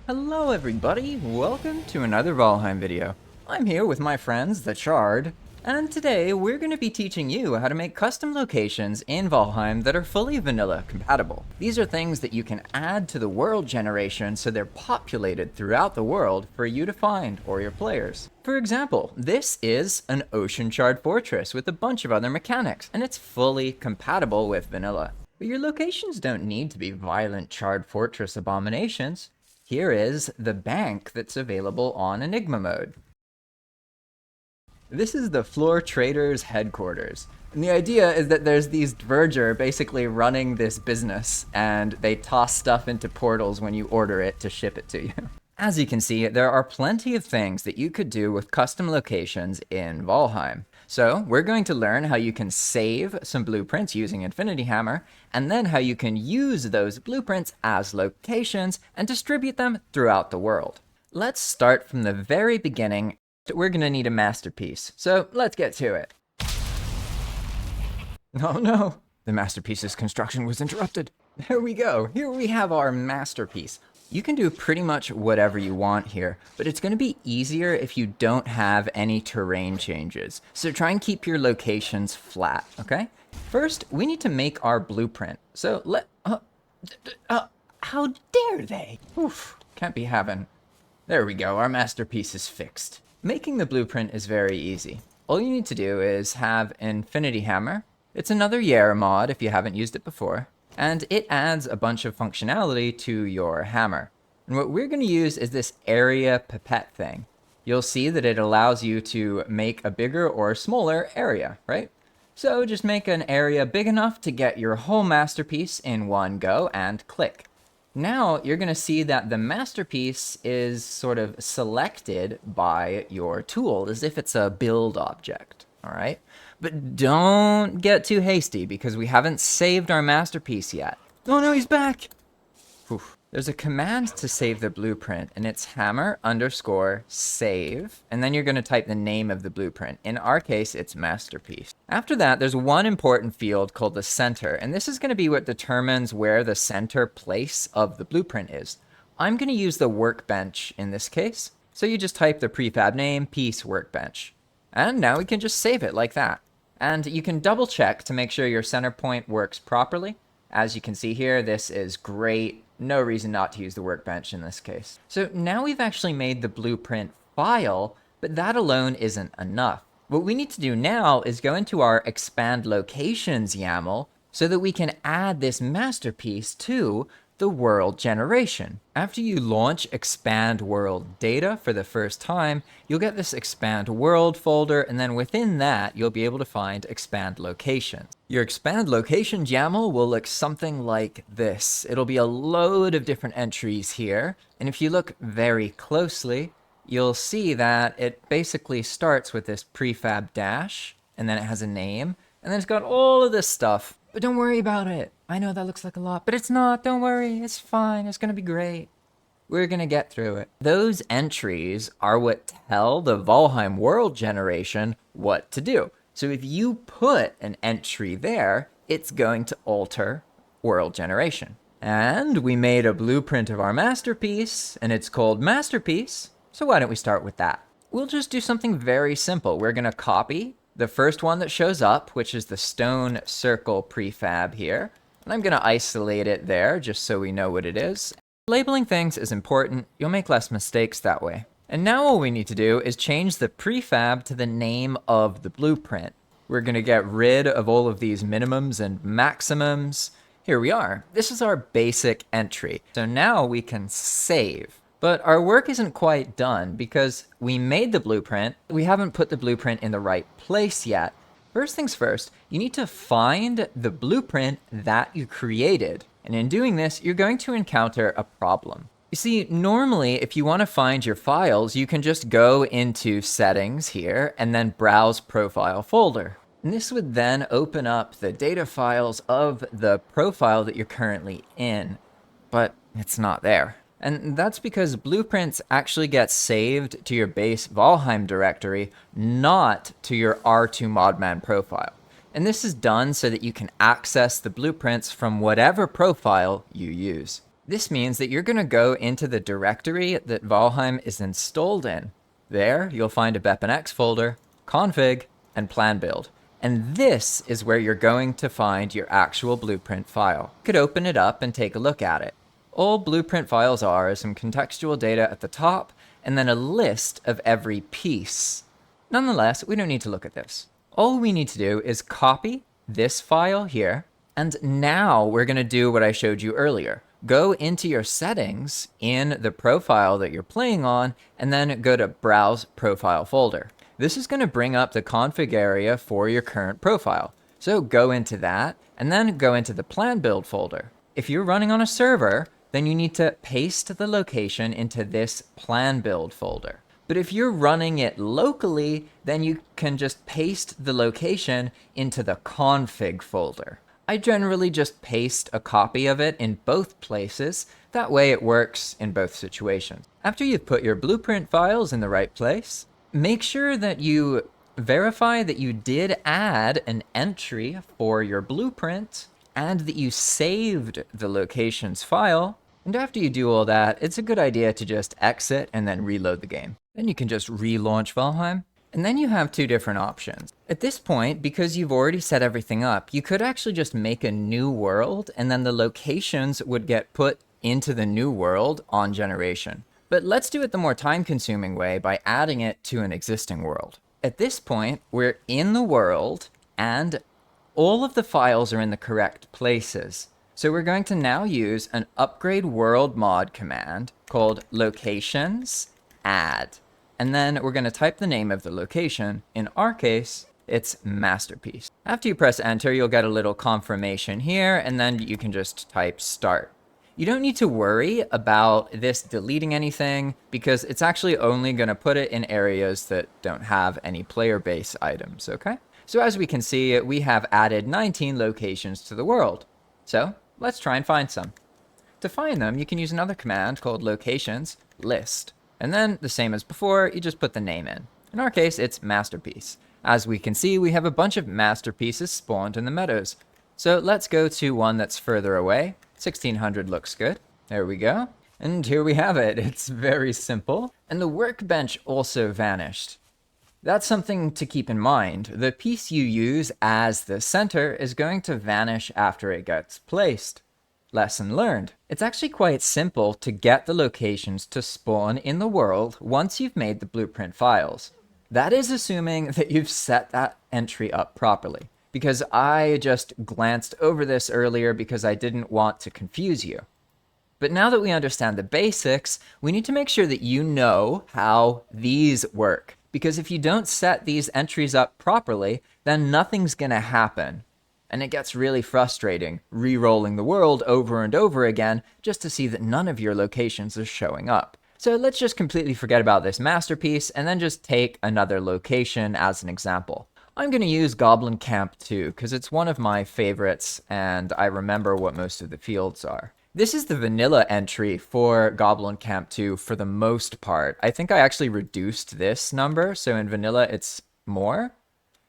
Hello everybody, welcome to another Valheim video. I'm here with my friends, the Chard, and today we're going to be teaching you how to make custom locations in Valheim that are fully vanilla compatible. These are things that you can add to the world generation so they're populated throughout the world for you to find or your players. For example, this is an ocean shard fortress with a bunch of other mechanics, and it's fully compatible with vanilla. But your locations don't need to be violent shard fortress abominations. Here is the bank that's available on Enigma Mode. This is the floor trader's headquarters. And the idea is that there's these verger basically running this business, and they toss stuff into portals when you order it to ship it to you. As you can see, there are plenty of things that you could do with custom locations in Valheim. So we're going to learn how you can save some blueprints using Infinity Hammer, and then how you can use those blueprints as locations and distribute them throughout the world. Let's start from the very beginning. We're going to need a masterpiece, so let's get to it. Oh no, the masterpiece's construction was interrupted. There we go, here we have our masterpiece. You can do pretty much whatever you want here, but it's going to be easier if you don't have any terrain changes. So try and keep your locations flat, okay? First, we need to make our blueprint. So how dare they? Oof, can't be having. There we go, our masterpiece is fixed. Making the blueprint is very easy. All you need to do is have Infinity Hammer. It's another Yara mod if you haven't used it before. And it adds a bunch of functionality to your hammer. And what we're going to use is this area pipette thing. You'll see that it allows you to make a bigger or smaller area, right? So just make an area big enough to get your whole masterpiece in one go and click. Now you're going to see that the masterpiece is sort of selected by your tool as if it's a build object, all right? But don't get too hasty because we haven't saved our masterpiece yet. Oh no, he's back! Oof. There's a command to save the blueprint, and it's hammer_save, and then you're going to type the name of the blueprint. In our case, it's masterpiece. After that, there's one important field called the center, and this is going to be what determines where the center place of the blueprint is. I'm going to use the workbench in this case, so you just type the prefab name, piece workbench. And now we can just save it like that. And you can double check to make sure your center point works properly. As you can see here, this is great. No reason not to use the workbench in this case. So now we've actually made the blueprint file, but that alone isn't enough. What we need to do now is go into our expand locations YAML so that we can add this masterpiece to the world generation. After you launch expand world data for the first time, you'll get this expand world folder, and then within that, you'll be able to find expand locations. Your expand locations YAML will look something like this. It'll be a load of different entries here, and if you look very closely, you'll see that it basically starts with this prefab dash, and then it has a name, and then it's got all of this stuff. But don't worry about it. I know that looks like a lot, but it's not. Don't worry. It's fine. It's going to be great. We're going to get through it. Those entries are what tell the Valheim world generation what to do. So if you put an entry there, it's going to alter world generation. And we made a blueprint of our masterpiece, and it's called Masterpiece. So why don't we start with that? We'll just do something very simple. We're going to copy the first one that shows up, which is the stone circle prefab here. And I'm going to isolate it there just so we know what it is. Labeling things is important. You'll make less mistakes that way. And now all we need to do is change the prefab to the name of the blueprint. We're going to get rid of all of these minimums and maximums. Here we are. This is our basic entry. So now we can save. But our work isn't quite done because we made the blueprint. We haven't put the blueprint in the right place yet. First things first, you need to find the blueprint that you created. And in doing this, you're going to encounter a problem. You see, normally, if you want to find your files, you can just go into settings here and then browse profile folder. And this would then open up the data files of the profile that you're currently in, but it's not there. And that's because blueprints actually get saved to your base Valheim directory, not to your R2 Modman profile. And this is done so that you can access the blueprints from whatever profile you use. This means that you're going to go into the directory that Valheim is installed in. There, you'll find a BepInEx folder, config, and plan build. And this is where you're going to find your actual blueprint file. You could open it up and take a look at it. All blueprint files are some contextual data at the top, and then a list of every piece. Nonetheless, we don't need to look at this. All we need to do is copy this file here, and now we're going to do what I showed you earlier. Go into your settings in the profile that you're playing on, and then go to Browse Profile Folder. This is going to bring up the config area for your current profile. So go into that, and then go into the Plan Build folder. If you're running on a server, then you need to paste the location into this Plan Build folder. But if you're running it locally, then you can just paste the location into the config folder. I generally just paste a copy of it in both places. That way it works in both situations. After you've put your blueprint files in the right place, make sure that you verify that you did add an entry for your blueprint and that you saved the locations file. And after you do all that, it's a good idea to just exit and then reload the game. Then you can just relaunch Valheim. And then you have two different options. At this point, because you've already set everything up, you could actually just make a new world, and then the locations would get put into the new world on generation. But let's do it the more time-consuming way by adding it to an existing world. At this point, we're in the world, and all of the files are in the correct places. So we're going to now use an upgrade world mod command called locations add. And then we're going to type the name of the location. In our case, it's masterpiece. After you press enter, you'll get a little confirmation here, and then you can just type start. You don't need to worry about this deleting anything because it's actually only going to put it in areas that don't have any player base items, okay? So as we can see, we have added 19 locations to the world. So let's try and find some. To find them, you can use another command called locations list. And then, the same as before, you just put the name in. In our case, it's masterpiece. As we can see, we have a bunch of masterpieces spawned in the meadows. So let's go to one that's further away. 1600 looks good. There we go. And here we have it. It's very simple. And the workbench also vanished. That's something to keep in mind. The piece you use as the center is going to vanish after it gets placed. Lesson learned. It's actually quite simple to get the locations to spawn in the world once you've made the blueprint files. That is assuming that you've set that entry up properly, because I just glanced over this earlier because I didn't want to confuse you. But now that we understand the basics, we need to make sure that you know how these work, because if you don't set these entries up properly, then nothing's going to happen. And it gets really frustrating, re-rolling the world over and over again just to see that none of your locations are showing up. So let's just completely forget about this masterpiece and then just take another location as an example. I'm going to use Goblin Camp 2 because it's one of my favorites and I remember what most of the fields are. This is the vanilla entry for Goblin Camp 2 for the most part. I think I actually reduced this number, so in vanilla it's more.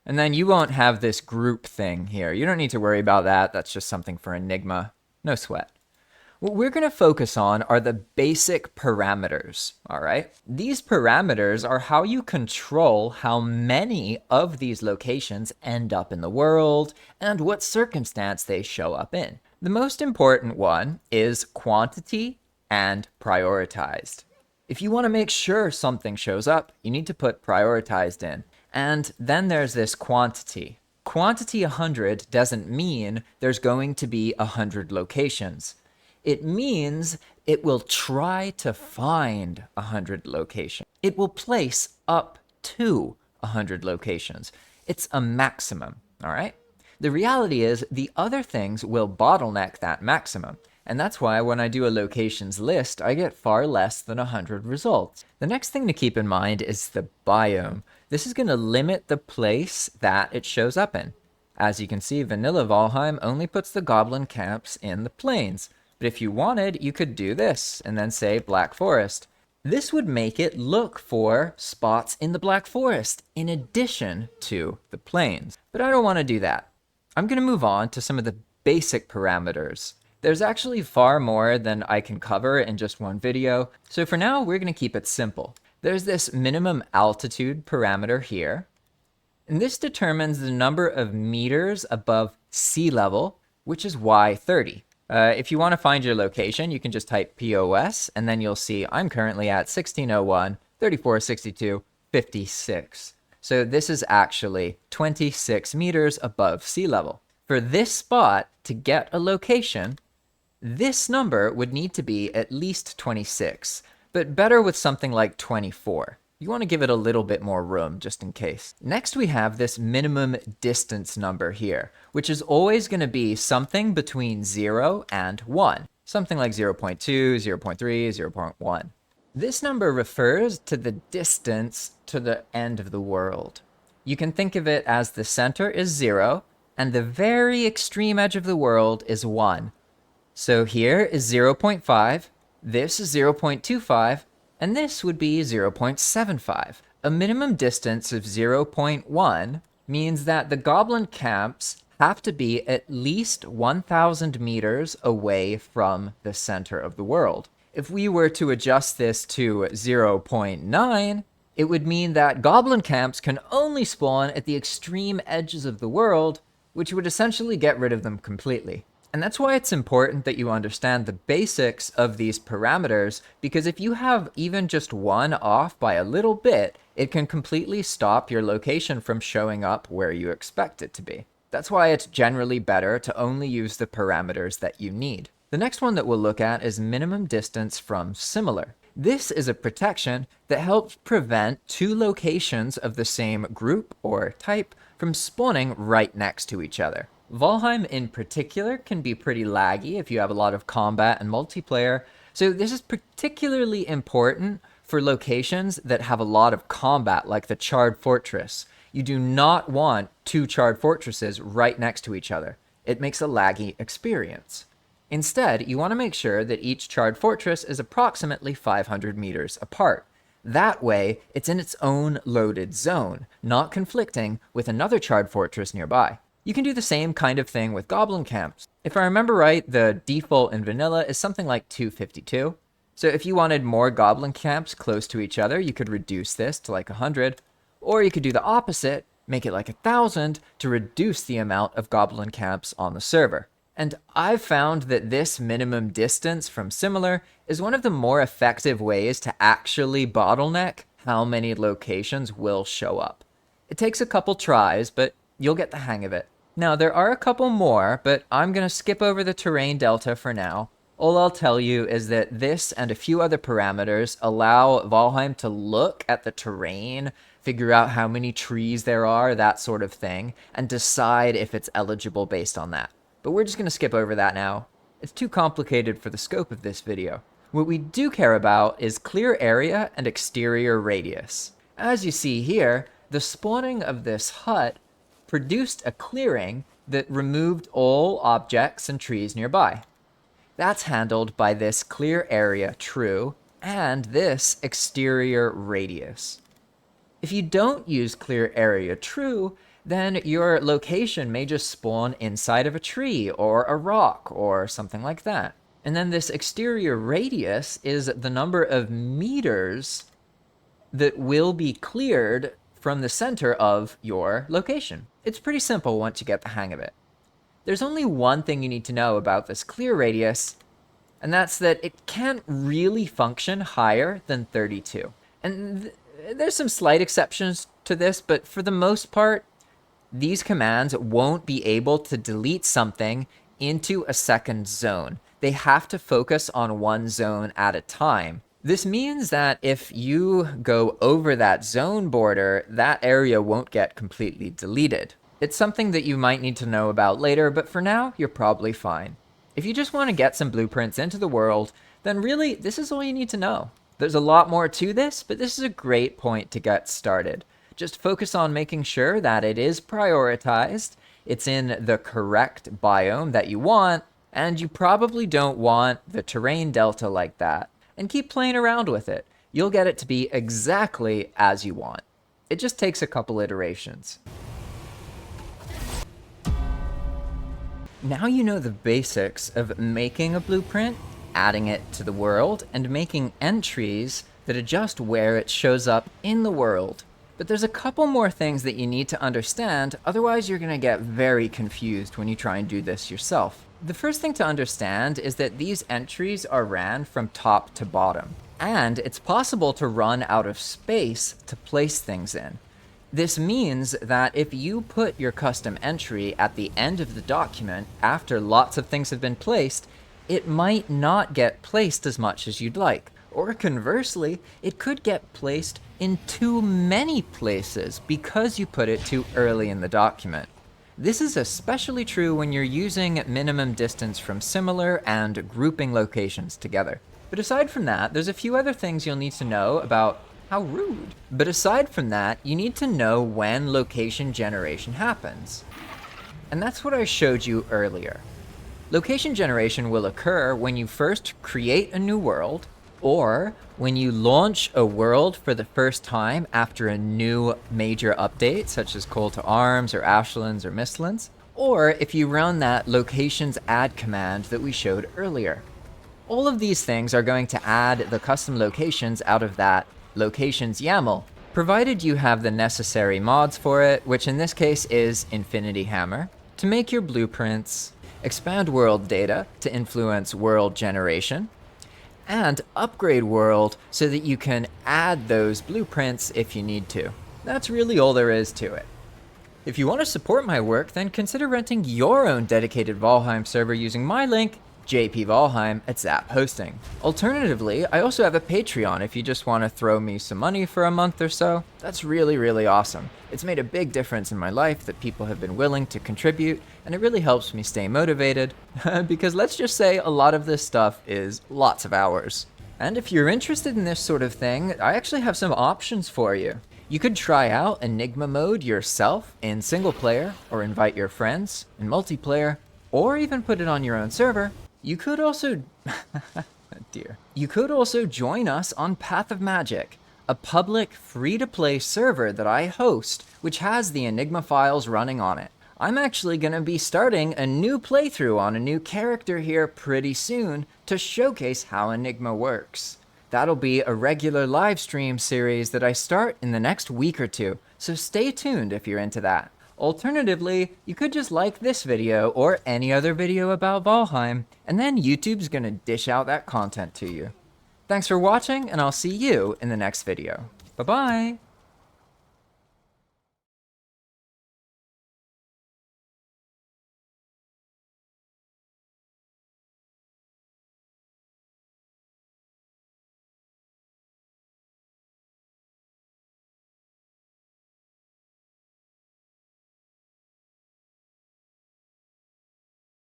And then you won't have this group thing here. You don't need to worry about that. That's just something for Enigma. No sweat. What we're going to focus on are the basic parameters, all right? These parameters are how you control how many of these locations end up in the world and what circumstance they show up in. The most important one is quantity and prioritized. If you want to make sure something shows up, you need to put prioritized in. And then there's this quantity. Quantity 100 doesn't mean there's going to be 100 locations. It means it will try to find 100 locations. It will place up to 100 locations. It's a maximum, all right? The reality is the other things will bottleneck that maximum. And that's why when I do a locations list, I get far less than 100 results. The next thing to keep in mind is the biome. This is going to limit the place that it shows up in. As you can see, vanilla Valheim only puts the goblin camps in the plains. But if you wanted, you could do this and then say Black Forest. This would make it look for spots in the Black Forest in addition to the plains. But I don't want to do that. I'm going to move on to some of the basic parameters. There's actually far more than I can cover in just one video, so for now we're going to keep it simple. There's this minimum altitude parameter here, and this determines the number of meters above sea level, which is y30. If you want to find your location, you can just type POS, and then you'll see I'm currently at 1601, 3462, 56. So this is actually 26 meters above sea level. For this spot, to get a location, this number would need to be at least 26, but better with something like 24. You want to give it a little bit more room just in case. Next, we have this minimum distance number here, which is always going to be something between 0 and 1. Something like 0.2, 0.3, 0.1. This number refers to the distance to the end of the world. You can think of it as the center is 0, and the very extreme edge of the world is 1. So here is 0.5, this is 0.25, and this would be 0.75. A minimum distance of 0.1 means that the goblin camps have to be at least 1,000 meters away from the center of the world. If we were to adjust this to 0.9, it would mean that goblin camps can only spawn at the extreme edges of the world, which would essentially get rid of them completely. And that's why it's important that you understand the basics of these parameters, because if you have even just one off by a little bit, it can completely stop your location from showing up where you expect it to be. That's why it's generally better to only use the parameters that you need. The next one that we'll look at is minimum distance from similar. This is a protection that helps prevent two locations of the same group or type from spawning right next to each other. Valheim in particular can be pretty laggy if you have a lot of combat and multiplayer, so this is particularly important for locations that have a lot of combat, like the Charred Fortress. You do not want two Charred Fortresses right next to each other. It makes a laggy experience. Instead, you want to make sure that each Charred Fortress is approximately 500 meters apart. That way, it's in its own loaded zone, not conflicting with another Charred Fortress nearby. You can do the same kind of thing with goblin camps. If I remember right, the default in vanilla is something like 252. So if you wanted more goblin camps close to each other, you could reduce this to like 100. Or you could do the opposite, make it like 1,000 to reduce the amount of goblin camps on the server. And I've found that this minimum distance from similar is one of the more effective ways to actually bottleneck how many locations will show up. It takes a couple tries, but you'll get the hang of it. Now, there are a couple more, but I'm going to skip over the terrain delta for now. All I'll tell you is that this and a few other parameters allow Valheim to look at the terrain, figure out how many trees there are, that sort of thing, and decide if it's eligible based on that. But we're just going to skip over that now. It's too complicated for the scope of this video. What we do care about is clear area and exterior radius. As you see here, the spawning of this hut produced a clearing that removed all objects and trees nearby. That's handled by this clear area true and this exterior radius. If you don't use clear area true, then your location may just spawn inside of a tree or a rock or something like that. And then this exterior radius is the number of meters that will be cleared from the center of your location. It's pretty simple once you get the hang of it. There's only one thing you need to know about this clear radius, and that's that it can't really function higher than 32. And there's some slight exceptions to this, but for the most part, these commands won't be able to delete something into a second zone. They have to focus on one zone at a time. This means that if you go over that zone border, that area won't get completely deleted. It's something that you might need to know about later, but for now, you're probably fine. If you just want to get some blueprints into the world, then really, this is all you need to know. There's a lot more to this, but this is a great point to get started. Just focus on making sure that it is prioritized, it's in the correct biome that you want, and you probably don't want the terrain delta like that. And keep playing around with it. You'll get it to be exactly as you want. It just takes a couple iterations. Now you know the basics of making a blueprint, adding it to the world, and making entries that adjust where it shows up in the world. But there's a couple more things that you need to understand, otherwise you're going to get very confused when you try and do this yourself. The first thing to understand is that these entries are ran from top to bottom, and it's possible to run out of space to place things in. This means that if you put your custom entry at the end of the document after lots of things have been placed, it might not get placed as much as you'd like. Or conversely, it could get placed in too many places because you put it too early in the document. This is especially true when you're using minimum distance from similar and grouping locations together. But aside from that, there's a few other things you'll need to know about. How rude. But aside from that, you need to know when location generation happens. And that's what I showed you earlier. Location generation will occur when you first create a new world, or when you launch a world for the first time after a new major update, such as Call to Arms or Ashlands or Mistlands, or if you run that locations add command that we showed earlier. All of these things are going to add the custom locations out of that locations YAML, provided you have the necessary mods for it, which in this case is Infinity Hammer, to make your blueprints, expand world data to influence world generation, and upgrade world so that you can add those blueprints if you need to. That's really all there is to it. If you want to support my work, then consider renting your own dedicated Valheim server using my link, JP Valheim, at Zap Hosting. Alternatively, I also have a Patreon if you just want to throw me some money for a month or so. That's really awesome. It's made a big difference in my life that people have been willing to contribute, and it really helps me stay motivated, because let's just say a lot of this stuff is lots of hours. And if you're interested in this sort of thing, I actually have some options for you. You could try out Enigma Mode yourself in single player, or invite your friends in multiplayer, or even put it on your own server. You could also You could also join us on Path of Magic, a public free-to-play server that I host, which has the Enigma files running on it. I'm actually going to be starting a new playthrough on a new character here pretty soon to showcase how Enigma works. That'll be a regular live stream series that I start in the next week or two, so stay tuned if you're into that. Alternatively, you could just like this video or any other video about Valheim, and then YouTube's gonna dish out that content to you. Thanks for watching, and I'll see you in the next video. Bye-bye!